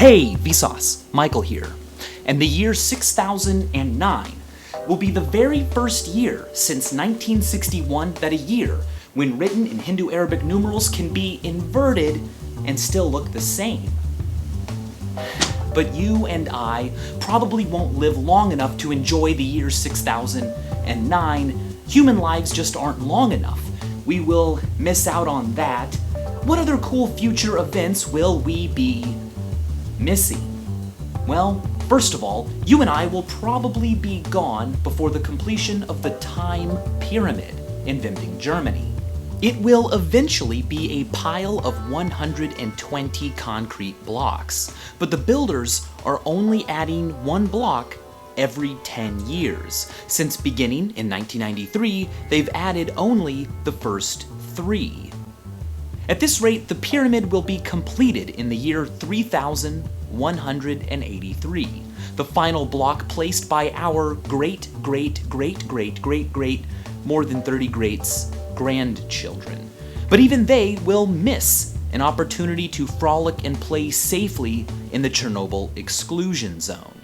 Hey, Vsauce, Michael here. And the year 6009 will be the very first year since 1961 that a year, when written in Hindu-Arabic numerals, can be inverted and still look the same. But you and I probably won't live long enough to enjoy the year 6009. Human lives just aren't long enough. We will miss out on that. What other cool future events will we be missing? Well, first of all, you and I will probably be gone before the completion of the Time Pyramid in Wimbledon, Germany. It will eventually be a pile of 120 concrete blocks, but the builders are only adding one block every 10 years. Since beginning in 1993, they've added only the first 3. At this rate, the pyramid will be completed in the year 3183, the final block placed by our great, more than 30 greats, grandchildren. But even they will miss an opportunity to frolic and play safely in the Chernobyl Exclusion Zone,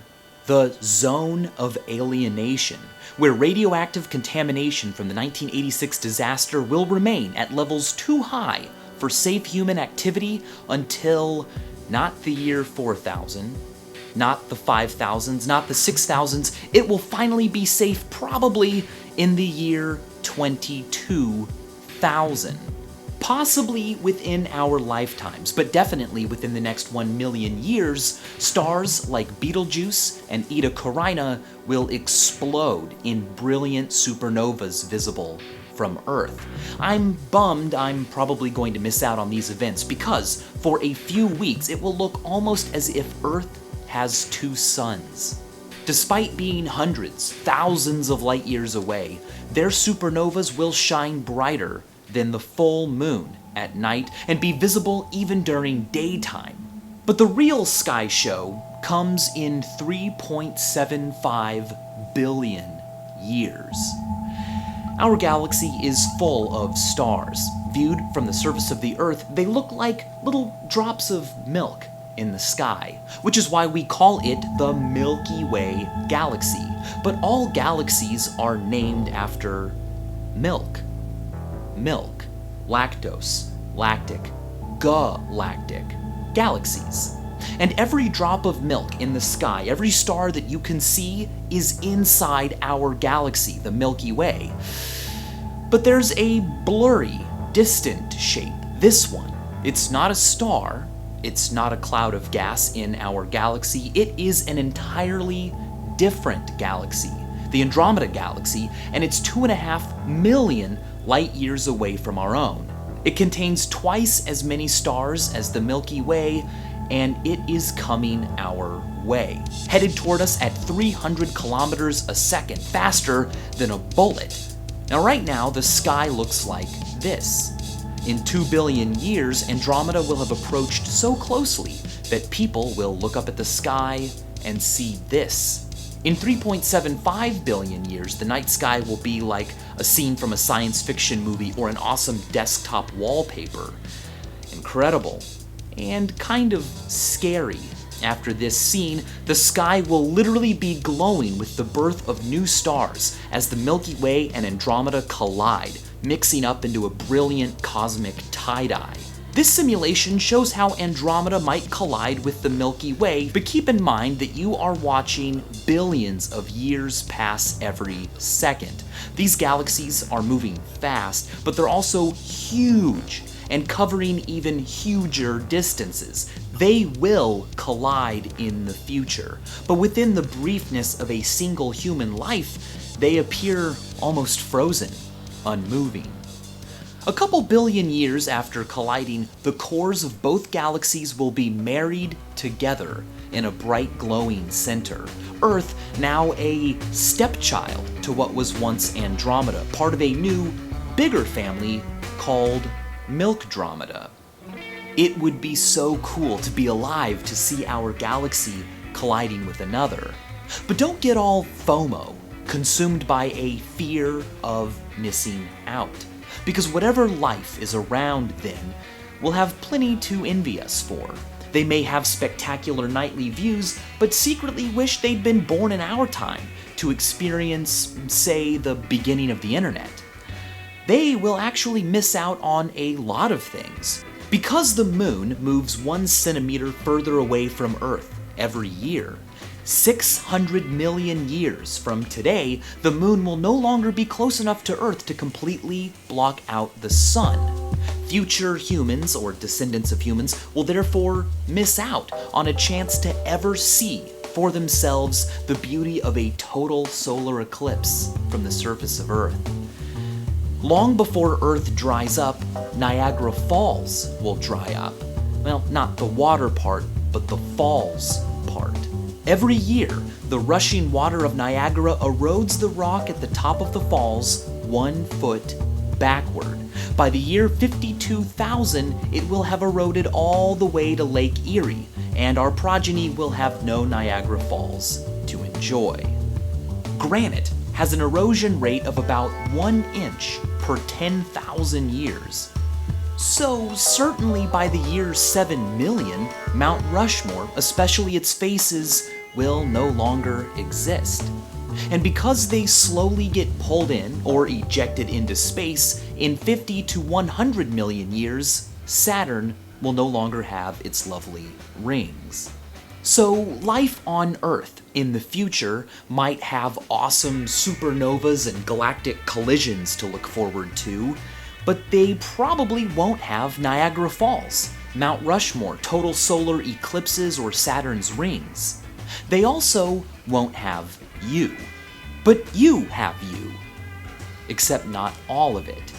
the zone of alienation, where radioactive contamination from the 1986 disaster will remain at levels too high for safe human activity until not the year 4000, not the 5000s, not the 6000s. It will finally be safe probably in the year 22,000. Possibly within our lifetimes, but definitely within the next 1 million years, stars like Betelgeuse and Eta Carinae will explode in brilliant supernovas visible from Earth. I'm bummed I'm probably going to miss out on these events because for a few weeks it will look almost as if Earth has 2 suns. Despite being hundreds, thousands of light years away, their supernovas will shine brighter than the full moon at night and be visible even during daytime. But the real sky show comes in 3.75 billion years. Our galaxy is full of stars. Viewed from the surface of the Earth, they look like little drops of milk in the sky, which is why we call it the Milky Way galaxy. But all galaxies are named after milk. Milk, lactose, lactic, galactic, galaxies. And every drop of milk in the sky, every star that you can see, is inside our galaxy, the Milky Way. But there's a blurry, distant shape, this one. It's not a star, it's not a cloud of gas in our galaxy, it is an entirely different galaxy, the Andromeda Galaxy, and it's 2.5 million light years away from our own. It contains twice as many stars as the Milky Way, and it is coming our way, headed toward us at 300 kilometers a second, faster than a bullet. Now right now, the sky looks like this. In 2 billion years, Andromeda will have approached so closely that people will look up at the sky and see this. In 3.75 billion years, the night sky will be like a scene from a science fiction movie or an awesome desktop wallpaper. Incredible. And kind of scary. After this scene, the sky will literally be glowing with the birth of new stars as the Milky Way and Andromeda collide, mixing up into a brilliant cosmic tie-dye. This simulation shows how Andromeda might collide with the Milky Way, but keep in mind that you are watching billions of years pass every second. These galaxies are moving fast, but they're also huge and covering even huger distances. They will collide in the future, but within the briefness of a single human life, they appear almost frozen, unmoving. A couple billion years after colliding, the cores of both galaxies will be married together in a bright glowing center. Earth, now a stepchild to what was once Andromeda, part of a new, bigger family called Milkdromeda. It would be so cool to be alive to see our galaxy colliding with another. But don't get all FOMO, consumed by a fear of missing out. Because whatever life is around then will have plenty to envy us for. They may have spectacular nightly views, but secretly wish they'd been born in our time to experience, say, the beginning of the internet. They will actually miss out on a lot of things. Because the moon moves 1 centimeter further away from Earth every year, 600 million years from today, the moon will no longer be close enough to Earth to completely block out the sun. Future humans, or descendants of humans, will therefore miss out on a chance to ever see for themselves the beauty of a total solar eclipse from the surface of Earth. Long before Earth dries up, Niagara Falls will dry up. Well, not the water part, but the falls part. Every year, the rushing water of Niagara erodes the rock at the top of the falls 1 foot backward. By the year 52,000, it will have eroded all the way to Lake Erie, and our progeny will have no Niagara Falls to enjoy. Granite has an erosion rate of about 1 inch per 10,000 years. So certainly by the year 7 million, Mount Rushmore, especially its faces, will no longer exist. And because they slowly get pulled in or ejected into space, in 50 to 100 million years, Saturn will no longer have its lovely rings. So life on Earth in the future might have awesome supernovas and galactic collisions to look forward to, but they probably won't have Niagara Falls, Mount Rushmore, total solar eclipses, or Saturn's rings. They also won't have you. But you have you. Except not all of it.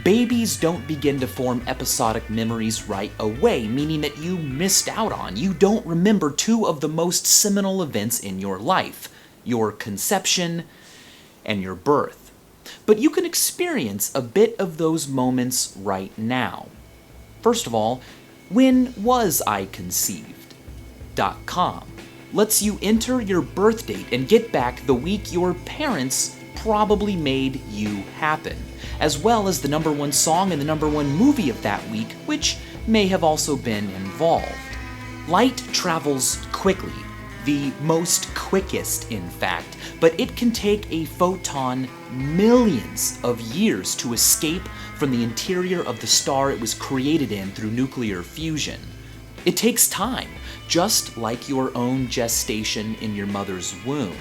Babies don't begin to form episodic memories right away, meaning that you missed out on. You don't remember 2 of the most seminal events in your life, your conception and your birth. But you can experience a bit of those moments right now. First of all, when was I conceived.com lets you enter your birth date and get back the week your parents probably made you happen, as well as the #1 song and the #1 movie of that week, which may have also been involved. Light travels quickly, the most quickest in fact, but it can take a photon millions of years to escape from the interior of the star it was created in through nuclear fusion. It takes time, just like your own gestation in your mother's womb.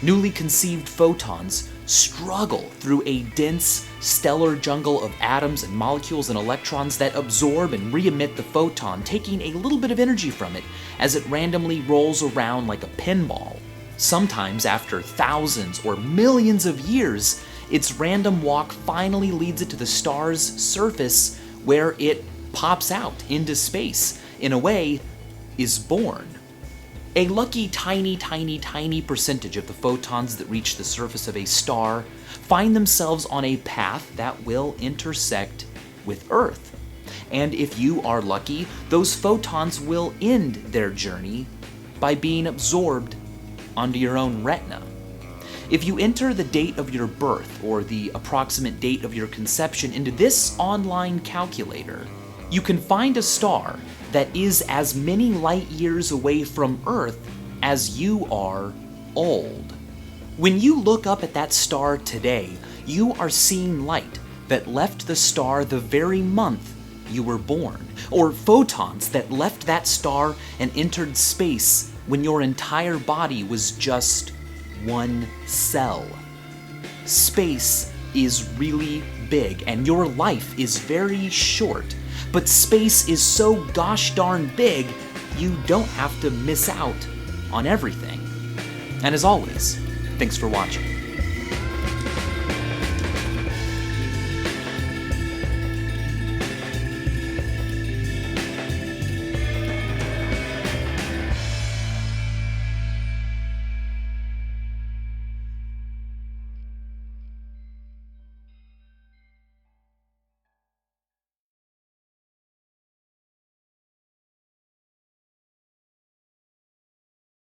Newly conceived photons struggle through a dense stellar jungle of atoms and molecules and electrons that absorb and re-emit the photon, taking a little bit of energy from it as it randomly rolls around like a pinball. Sometimes, after thousands or millions of years, its random walk finally leads it to the star's surface, where it pops out into space, in a way, is born. A lucky tiny percentage of the photons that reach the surface of a star find themselves on a path that will intersect with Earth. And if you are lucky, those photons will end their journey by being absorbed onto your own retina. If you enter the date of your birth or the approximate date of your conception into this online calculator, you can find a star that is as many light years away from Earth as you are old. When you look up at that star today, you are seeing light that left the star the very month you were born, or photons that left that star and entered space when your entire body was just 1 cell. Space is really big, and your life is very short. But space is so gosh darn big, you don't have to miss out on everything. And as always, thanks for watching.